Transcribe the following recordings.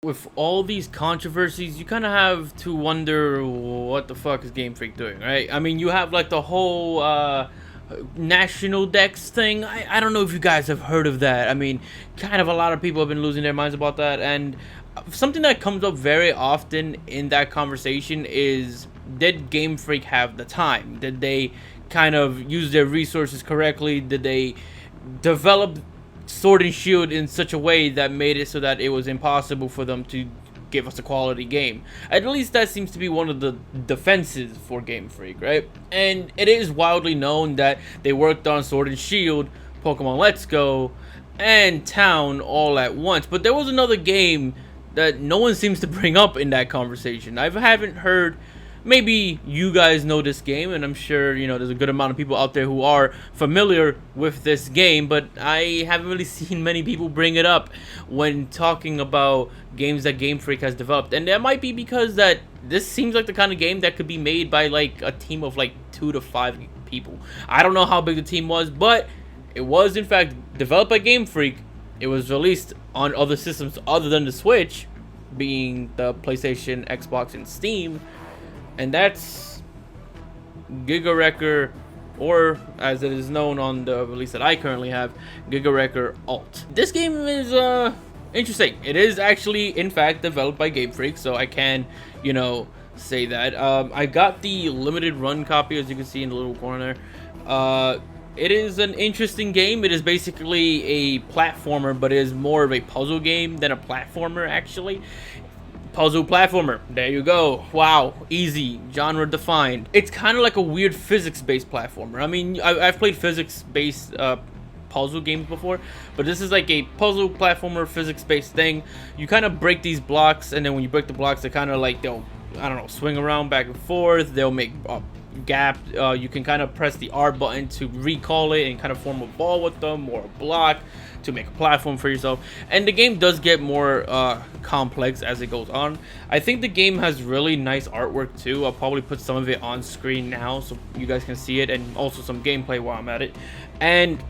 With all these controversies, you kind of have to wonder what the fuck is Game Freak doing, right? I mean, you have like the whole national Dex thing. I don't know if you guys have heard of that. I mean, kind of a lot of people have been losing their minds about that. And something that comes up very often in that conversation is, did Game Freak have the time? Did they kind of use their resources correctly? Did they develop Sword and Shield in such a way that made it so that it was impossible for them to give us a quality game? At least that seems to be one of the defenses for Game Freak, right? And it is widely known that they worked on Sword and Shield, Pokemon Let's Go, and Town all at once. But there was another game that no one seems to bring up in that conversation. I haven't heard. Maybe you guys know this game, and I'm sure, you know, there's a good amount of people out there who are familiar with this game, but I haven't really seen many people bring it up when talking about games that Game Freak has developed. And that might be because that this seems like the kind of game that could be made by like a team of like 2 to 5 people. I don't know how big the team was, but it was in fact developed by Game Freak. It was released on other systems other than the Switch, being the PlayStation, Xbox, and Steam. And that's Giga Wrecker, or as it is known on the release that I currently have, Giga Wrecker Alt. This game is interesting. It is actually, in fact, developed by Game Freak, so I can, you know, say that. I got the limited run copy, as you can see in the little corner. It is an interesting game. It is basically a platformer, but it is more of a puzzle game than a platformer, actually. Puzzle platformer. There you go. Wow. Easy. Genre defined. It's kind of like a weird physics-based platformer. I mean, I've played physics-based puzzle games before, but this is like a puzzle platformer physics-based thing. You kind of break these blocks, and then when you break the blocks, they kind of like, they'll, I don't know, swing around back and forth. They'll make a gap. You can kind of press the R button to recall it and kind of form a ball with them, or a block to make a platform for yourself. And the game does get more complex as it goes on. I think the game has really nice artwork too. I'll probably put some of it on screen now so you guys can see it, and also some gameplay while I'm at it. And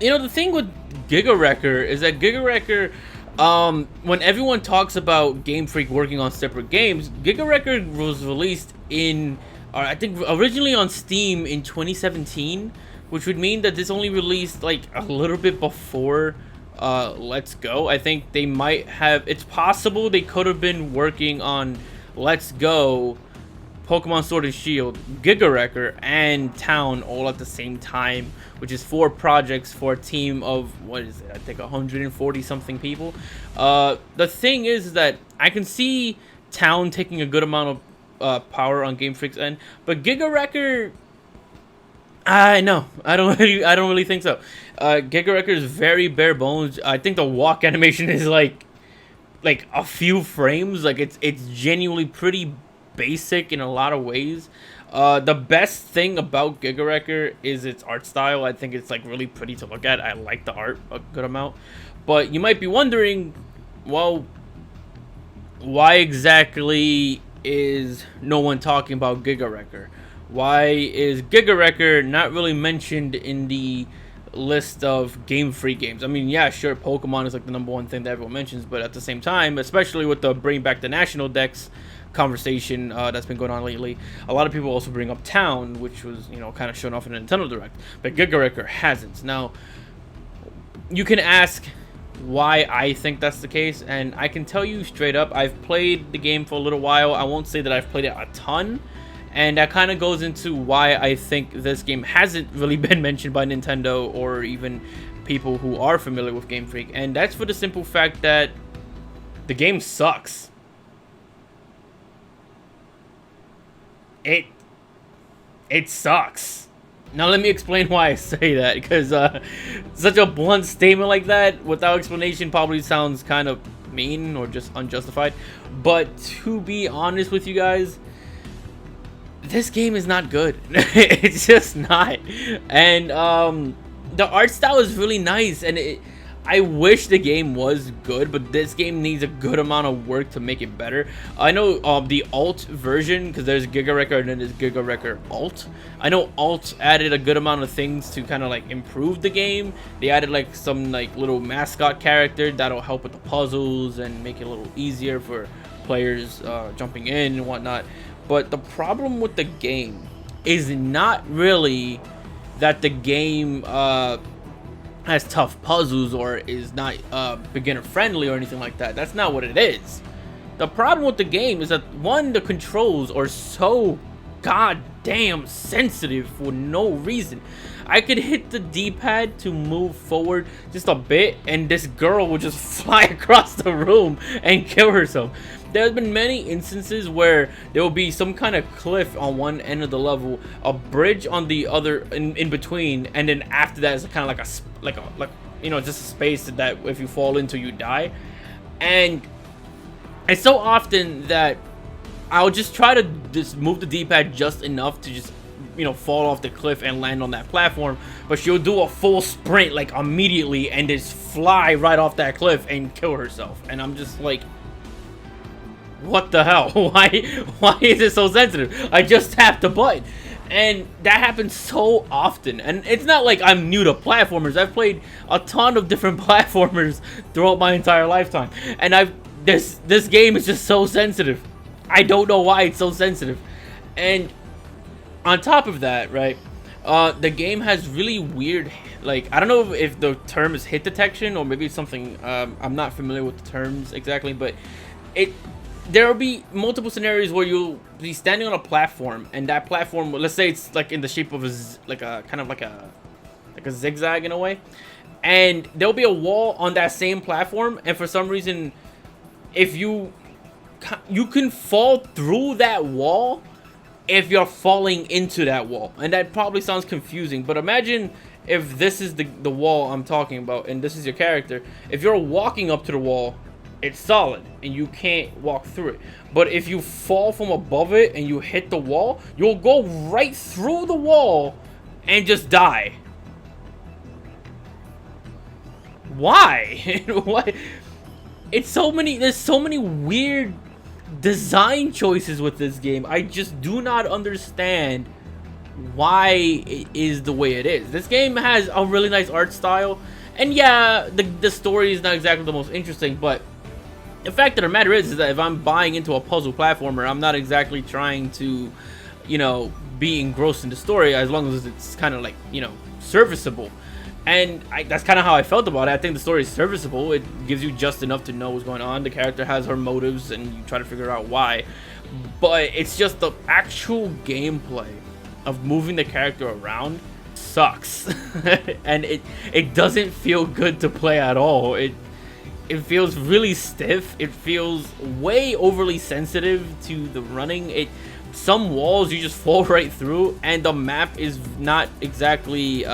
you know, the thing with Giga Wrecker is that Giga Wrecker, when everyone talks about Game Freak working on separate games, Giga Wrecker was released in I think originally on Steam in 2017, which would mean that this only released like a little bit before Let's Go. I think they might have, it's possible they could have been working on Let's Go, Pokemon Sword and Shield, Giga Wrecker, and Town all at the same time, which is 4 projects for a team of, what is it, I think 140 something people. The thing is that I can see Town taking a good amount of power on Game Freak's end, but Giga Wrecker, I don't really think so. Giga Wrecker is very bare bones. I think the walk animation is like a few frames. Like it's genuinely pretty basic in a lot of ways. The best thing about Giga Wrecker is its art style. I think it's like really pretty to look at. I like the art a good amount. But you might be wondering, well, why exactly is no one talking about Giga Wrecker? Why is Giga Wrecker not really mentioned in the list of Game Freak games? I mean, yeah, sure, Pokemon is like the #1 thing that everyone mentions, but at the same time, especially with the bring back the national Dex conversation that's been going on lately, a lot of people also bring up Town, which was, you know, kind of shown off in a Nintendo Direct, but Giga Wrecker hasn't. Now, you can ask why I think that's the case, and I can tell you straight up, I've played the game for a little while. I won't say that I've played it a ton, and that kind of goes into why I think this game hasn't really been mentioned by Nintendo or even people who are familiar with Game Freak, and that's for the simple fact that the game sucks. It sucks. Now let me explain why I say that, because such a blunt statement like that without explanation probably sounds kind of mean or just unjustified. But to be honest with you guys, this game is not good. It's just not. And the art style is really nice, and I wish the game was good, but this game needs a good amount of work to make it better. I know the alt version, because there's Giga Wrecker and then there's Giga Wrecker Alt. I know Alt added a good amount of things to kind of like improve the game. They added like some like little mascot character that'll help with the puzzles and make it a little easier for players jumping in and whatnot. But the problem with the game is not really that the game has tough puzzles or is not beginner friendly or anything like that. That's not what it is. The problem with the game is that, one, the controls are so goddamn sensitive for no reason. I could hit the D-pad to move forward just a bit and this girl would just fly across the room and kill herself. There's been many instances where there will be some kind of cliff on one end of the level, a bridge on the other in between, and then after that is kind of like you know, just a space that if you fall into you die. And it's so often that I'll just try to just move the D-pad just enough to just, you know, fall off the cliff and land on that platform, but she'll do a full sprint like immediately and just fly right off that cliff and kill herself. And I'm just like, what the hell? Why is it so sensitive? I just tapped the button. And that happens so often. And it's not like I'm new to platformers. I've played a ton of different platformers throughout my entire lifetime. And this game is just so sensitive. I don't know why it's so sensitive. And on top of that, right, the game has really weird, like, I don't know if the term is hit detection or maybe it's something, I'm not familiar with the terms exactly, but there will be multiple scenarios where you'll be standing on a platform, and that platform, let's say it's like in the shape of a kind of like a zigzag in a way, and there'll be a wall on that same platform, and for some reason, if you can fall through that wall if you're falling into that wall. And that probably sounds confusing, but imagine if this is the wall I'm talking about and this is your character. If you're walking up to the wall, it's solid and you can't walk through it. But if you fall from above it and you hit the wall, you'll go right through the wall and just die. Why? Why? There's so many weird design choices with this game. I just do not understand why it is the way it is. This game has a really nice art style, and yeah, the story is not exactly the most interesting, but the fact of the matter is that if I'm buying into a puzzle platformer, I'm not exactly trying to, you know, be engrossed in the story, as long as it's kind of like, you know, serviceable. And that's kind of how I felt about it. I think the story is serviceable. It gives you just enough to know what's going on. The character has her motives, and you try to figure out why. But it's just the actual gameplay of moving the character around sucks. And it doesn't feel good to play at all. It feels really stiff. It feels way overly sensitive to the running. Some walls you just fall right through, and the map is not exactly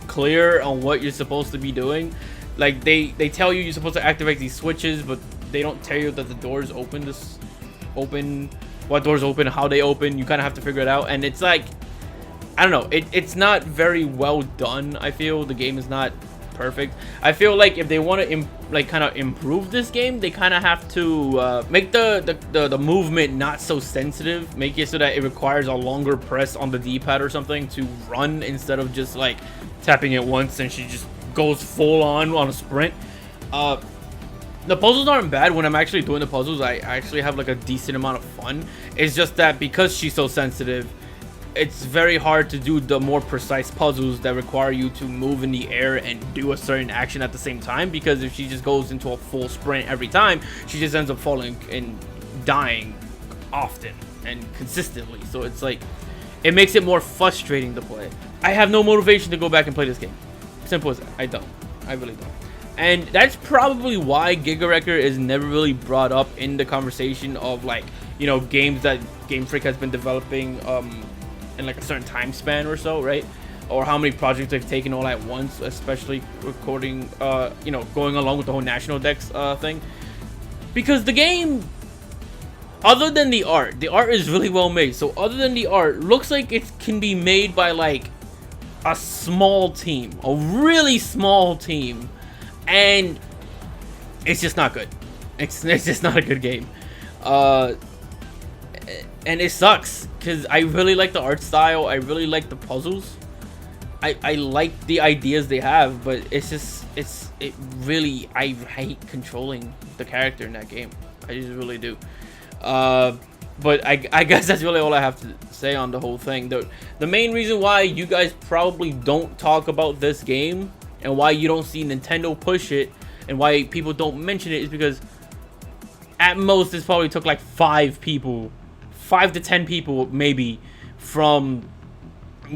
clear on what you're supposed to be doing. Like they tell you you're supposed to activate these switches, but they don't tell you that the doors open, what doors open, how they open. You kind of have to figure it out, and it's like, I don't know, it's not very well done. I feel the game is not perfect. I feel like if they want to kind of improve this game, they kind of have to make the movement not so sensitive, make it so that it requires a longer press on the D-pad or something to run, instead of just like tapping it once and she just goes full on a sprint. The puzzles aren't bad. When I'm actually doing the puzzles, I actually have like a decent amount of fun. It's just that because she's so sensitive, it's very hard to do the more precise puzzles that require you to move in the air and do a certain action at the same time, because if she just goes into a full sprint every time, she just ends up falling and dying often and consistently. So it's like, it makes it more frustrating to play. I have no motivation to go back and play this game. Simple as that. I don't. I really don't. And that's probably why Giga Wrecker is never really brought up in the conversation of, like, you know, games that Game Freak has been developing in like a certain time span or so, right? Or how many projects they've taken all at once, especially recording, you know, going along with the whole National Dex thing. Because the game, other than the art is really well made. So other than the art, looks like it can be made by like a small team, a really small team. and it's just not good. It's just not a good game. And it sucks because I really like the art style. I really like the puzzles. I like the ideas they have, but it's just it really, I hate controlling the character in that game. I just really do. But I guess that's really all I have to say on the whole thing. The main reason why you guys probably don't talk about this game and why you don't see Nintendo push it and why people don't mention it is because at most this probably took like 5 to 10 people maybe from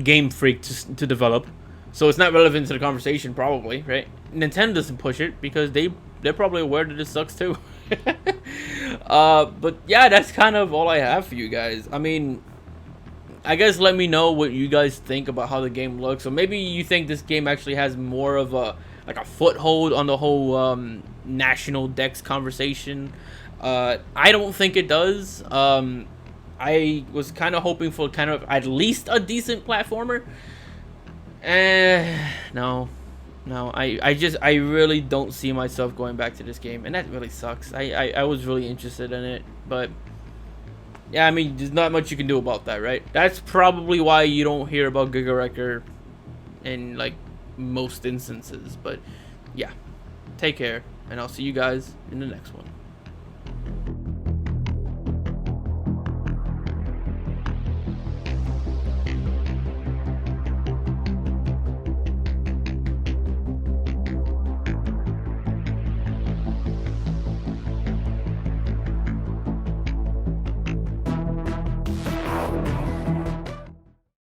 Game Freak to develop. So it's not relevant to the conversation probably, right? Nintendo doesn't push it because they're probably aware that it sucks too. But yeah, that's kind of all I have for you guys. I mean, I guess let me know what you guys think about how the game looks. So maybe you think this game actually has more of a foothold on the whole national Dex conversation. I don't think it does. I was kind of hoping for kind of at least a decent platformer. No. I really don't see myself going back to this game, and that really sucks. I was really interested in it, but yeah, I mean, there's not much you can do about that, right? That's probably why you don't hear about Giga Wrecker in like most instances. But yeah, take care, and I'll see you guys in the next one.